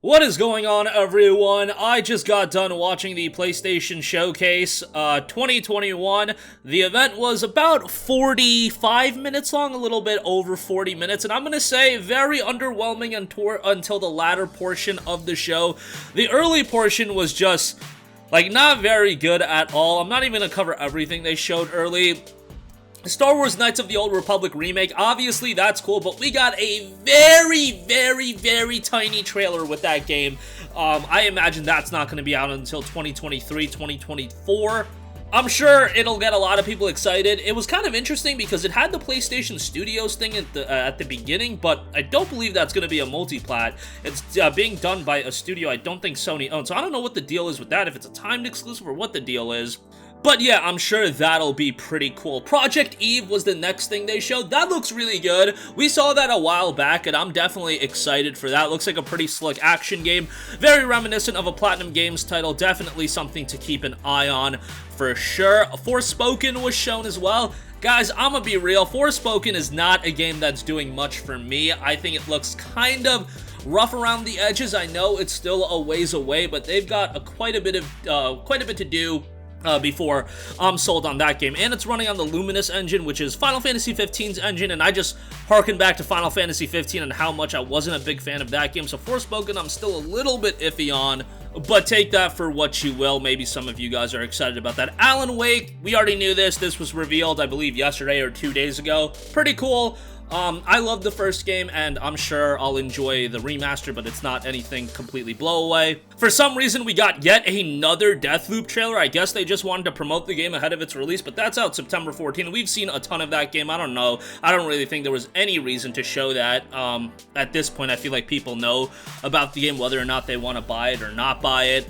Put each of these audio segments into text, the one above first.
What is going on, everyone? I just got done watching the PlayStation Showcase 2021. The event was about 45 minutes long, a little bit over 40 minutes, and I'm gonna say very underwhelming until the latter portion of the show. The early portion was just, like, not very good at all. I'm not even gonna cover everything they showed early. Star Wars Knights of the Old Republic remake, obviously that's cool, but we got a very tiny trailer with that game. I imagine that's not going to be out until 2023, 2024. I'm sure it'll get a lot of people excited. It was kind of interesting because it had the PlayStation Studios thing at the beginning, but I don't believe that's going to be a multi-plat. It's being done by a studio I don't think Sony owns, so I don't know what the deal is with that, if it's a timed exclusive or what the deal is. But yeah, I'm sure that'll be pretty cool. Project Eve was the next thing they showed. That looks really good. We saw that a while back, and I'm definitely excited for that. Looks like a pretty slick action game. Very reminiscent of a Platinum Games title. Definitely something to keep an eye on for sure. Forspoken was shown as well. Guys, I'm gonna be real. Forspoken is not a game that's doing much for me. I think it looks kind of rough around the edges. I know it's still a ways away, but they've got quite a bit to do before I'm sold on that game. And it's running on the Luminous engine, which is Final Fantasy XV's engine, and I just harken back to Final Fantasy XV and how much I wasn't a big fan of that game. So Forspoken, I'm still a little bit iffy on, but take that for what you will. Maybe some of you guys are excited about that. Alan Wake, we already knew this. This was revealed, I believe, yesterday or 2 days ago. Pretty cool. I love the first game, and I'm sure I'll enjoy the remaster, but it's not anything completely blow away. For some reason, we got yet another Deathloop trailer. I guess they just wanted to promote the game ahead of its release, but that's out September 14th. We've seen a ton of that game. I don't know. I don't really think there was any reason to show that. At this point, I feel like people know about the game, whether or not they want to buy it or not buy it.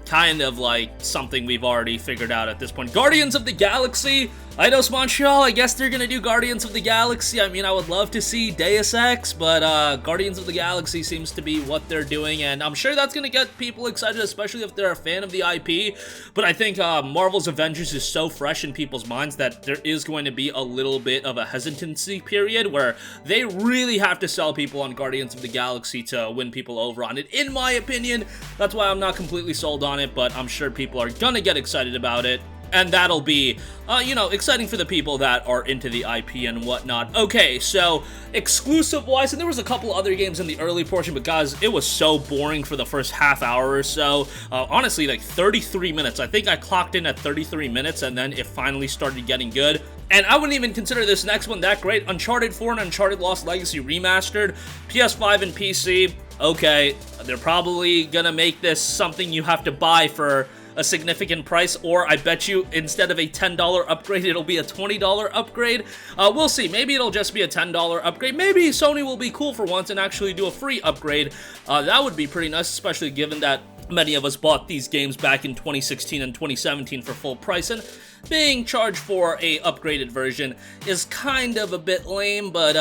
Kind of like something we've already figured out at this point. Guardians of the Galaxy, Eidos Montreal, I guess they're gonna do Guardians of the Galaxy. I mean, I would love to see Deus Ex, but Guardians of the Galaxy seems to be what they're doing, and I'm sure that's gonna get people excited, especially if they're a fan of the IP. But I think Marvel's Avengers is so fresh in people's minds that there is going to be a little bit of a hesitancy period where they really have to sell people on Guardians of the Galaxy to win people over on it, in my opinion. That's why I'm not completely sold on it, but I'm sure people are gonna get excited about it. And that'll be, exciting for the people that are into the IP and whatnot. Okay, so exclusive-wise, and there was a couple other games in the early portion, but guys, it was so boring for the first half hour or so. Honestly, like 33 minutes. I think I clocked in at 33 minutes, and then it finally started getting good. And I wouldn't even consider this next one that great. Uncharted 4 and Uncharted Lost Legacy Remastered, PS5 and PC. Okay, they're probably gonna make this something you have to buy for a significant price, or I bet you instead of a $10 upgrade, it'll be a $20 upgrade. We'll see. Maybe it'll just be a $10 upgrade. Maybe Sony will be cool for once and actually do a free upgrade. That would be pretty nice, especially given that many of us bought these games back in 2016 and 2017 for full price, and being charged for a upgraded version is kind of a bit lame, but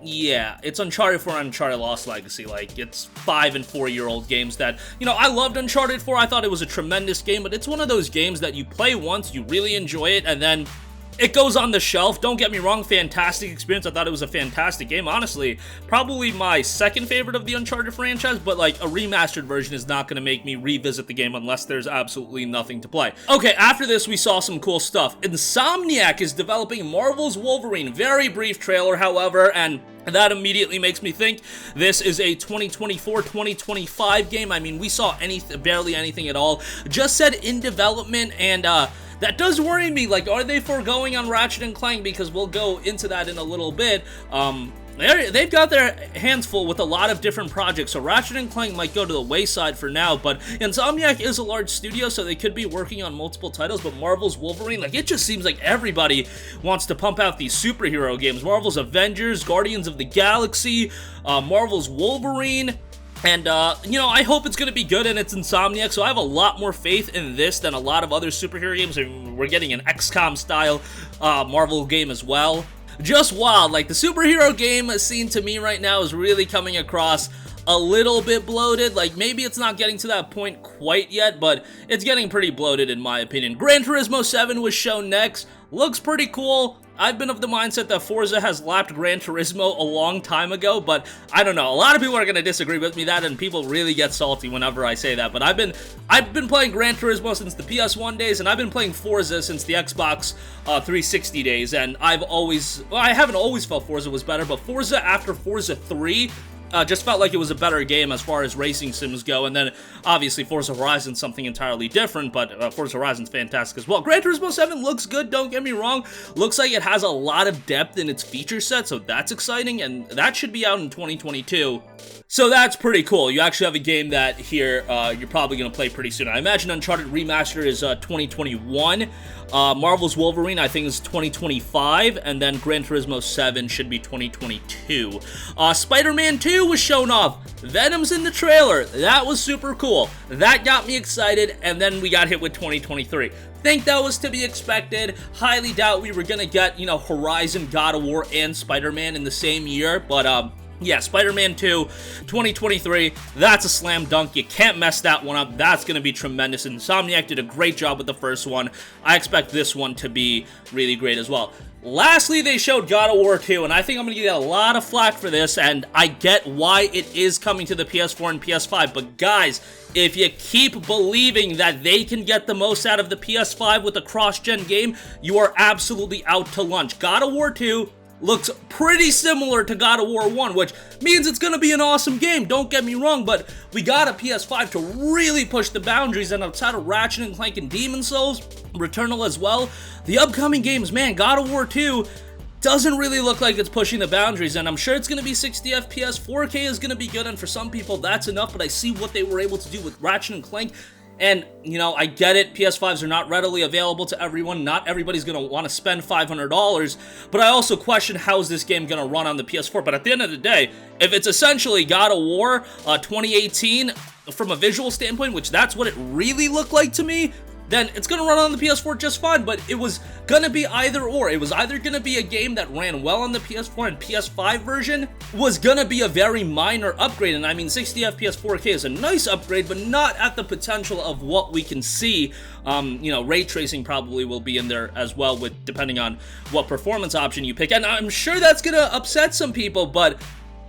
yeah, it's Uncharted 4 and Uncharted Lost Legacy. Like, it's 5 and 4-year-old games that, I loved Uncharted 4. I thought it was a tremendous game, but it's one of those games that you play once, you really enjoy it, and then it goes on the shelf. Don't get me wrong, fantastic experience. I thought it was a fantastic game. Honestly, probably my second favorite of the Uncharted franchise, but like a remastered version is not going to make me revisit the game unless there's absolutely nothing to play. Okay, after this, we saw some cool stuff. Insomniac is developing Marvel's Wolverine. Very brief trailer, however, and that immediately makes me think this is a 2024-2025 game. I mean, we saw barely anything at all. Just said in development, and that does worry me. Like, are they foregoing on Ratchet & Clank? Because we'll go into that in a little bit. They've got their hands full with a lot of different projects, so Ratchet & Clank might go to the wayside for now, but Insomniac is a large studio, so they could be working on multiple titles, but Marvel's Wolverine, like, it just seems like everybody wants to pump out these superhero games. Marvel's Avengers, Guardians of the Galaxy, Marvel's Wolverine. And, I hope it's going to be good, and it's Insomniac, so I have a lot more faith in this than a lot of other superhero games. We're getting an XCOM-style Marvel game as well. Just wild. Like, the superhero game scene to me right now is really coming across a little bit bloated. Like, maybe it's not getting to that point quite yet, but it's getting pretty bloated in my opinion. Gran Turismo 7 was shown next. Looks pretty cool. I've been of the mindset that Forza has lapped Gran Turismo a long time ago, but I don't know. A lot of people are going to disagree with me that, and people really get salty whenever I say that. But I've been playing Gran Turismo since the PS1 days, and I've been playing Forza since the Xbox 360 days, and I haven't always felt Forza was better, but Forza after Forza 3 just felt like it was a better game as far as racing sims go, and then obviously Forza Horizon's something entirely different, but Forza Horizon's fantastic as well. Gran Turismo 7 looks good, don't get me wrong. Looks like it has a lot of depth in its feature set, so that's exciting, and that should be out in 2022. So that's pretty cool. You actually have a game that here you're probably going to play pretty soon. I imagine Uncharted Remastered is 2021. Marvel's Wolverine, I think, is 2025, and then Gran Turismo 7 should be 2022. SpiderMan II was shown off. Venom's in the trailer. That was super cool. That got me excited, and then we got hit with 2023. Think that was to be expected. Highly doubt we were gonna get, Horizon, God of War, and Spider-Man in the same year, but yeah, Spider-Man 2, 2023, that's a slam dunk. You can't mess that one up. That's going to be tremendous. Insomniac did a great job with the first one. I expect this one to be really great as well. Lastly, they showed God of War 2, and I think I'm going to get a lot of flack for this, and I get why it is coming to the PS4 and PS5, but guys, if you keep believing that they can get the most out of the PS5 with a cross-gen game, you are absolutely out to lunch. God of War 2 looks pretty similar to God of War 1, which means it's going to be an awesome game, don't get me wrong, but we got a PS5 to really push the boundaries, and outside of Ratchet & Clank and Demon's Souls, Returnal as well, the upcoming games, man, God of War 2 doesn't really look like it's pushing the boundaries, and I'm sure it's going to be 60 FPS, 4K is going to be good, and for some people that's enough, but I see what they were able to do with Ratchet & Clank. And, I get it, PS5s are not readily available to everyone, not everybody's going to want to spend $500, but I also question how is this game going to run on the PS4, but at the end of the day, if it's essentially God of War 2018 from a visual standpoint, which that's what it really looked like to me, then it's going to run on the PS4 just fine, but it was going to be either or. It was either going to be a game that ran well on the PS4 and PS5 version was going to be a very minor upgrade, and I mean 60 FPS 4K is a nice upgrade, but not at the potential of what we can see. Ray tracing probably will be in there as well, with depending on what performance option you pick, and I'm sure that's going to upset some people, but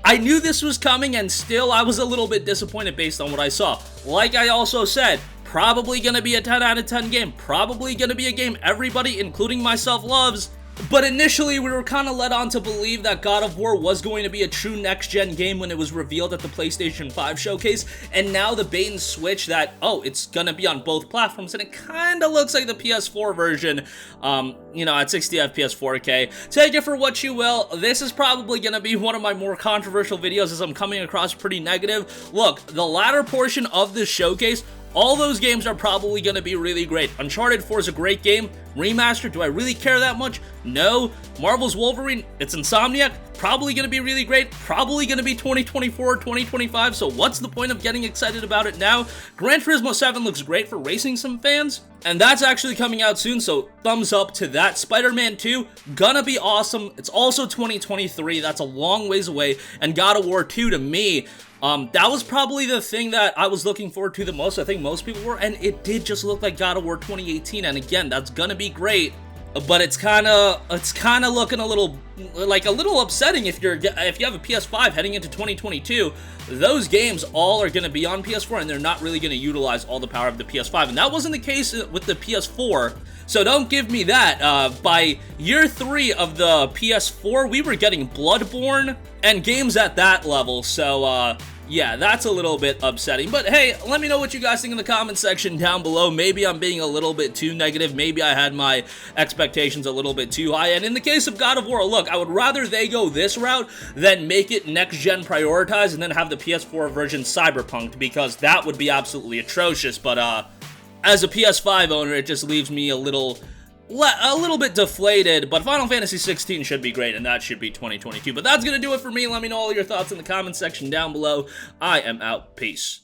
I knew this was coming, and still I was a little bit disappointed based on what I saw. Like I also said, probably going to be a 10 out of 10 game, probably going to be a game everybody, including myself, loves, but initially we were kind of led on to believe that God of War was going to be a true next-gen game when it was revealed at the PlayStation 5 showcase, and now the bait and switch that, it's going to be on both platforms, and it kind of looks like the PS4 version, at 60 FPS 4K. Take it for what you will. This is probably going to be one of my more controversial videos as I'm coming across pretty negative. Look, the latter portion of this showcase, all those games are probably going to be really great. Uncharted 4 is a great game. Remastered, do I really care that much? No. Marvel's Wolverine, it's Insomniac, probably going to be really great. Probably going to be 2024 or 2025, so what's the point of getting excited about it now? Gran Turismo 7 looks great for racing sim fans, and that's actually coming out soon, so thumbs up to that. Spider-Man 2, gonna be awesome. It's also 2023, that's a long ways away, and God of War 2 to me, that was probably the thing that I was looking forward to the most. I think most people were, and it did just look like God of War 2018, and again, that's gonna be great, but it's kind of looking a little upsetting if you have a PS5 heading into 2022. Those games all are going to be on PS4, and they're not really going to utilize all the power of the PS5, and that wasn't the case with the PS4, so don't give me that. By year 3 of the PS4, we were getting Bloodborne and games at that level, so yeah, that's a little bit upsetting. But hey, let me know what you guys think in the comment section down below. Maybe I'm being a little bit too negative. Maybe I had my expectations a little bit too high. And in the case of God of War, look, I would rather they go this route than make it next-gen prioritized and then have the PS4 version cyberpunked, because that would be absolutely atrocious. But as a PS5 owner, it just leaves me a little bit deflated, but Final Fantasy 16 should be great, and that should be 2022. But that's going to do it for me. Let me know all your thoughts in the comment section down below. I am out. Peace.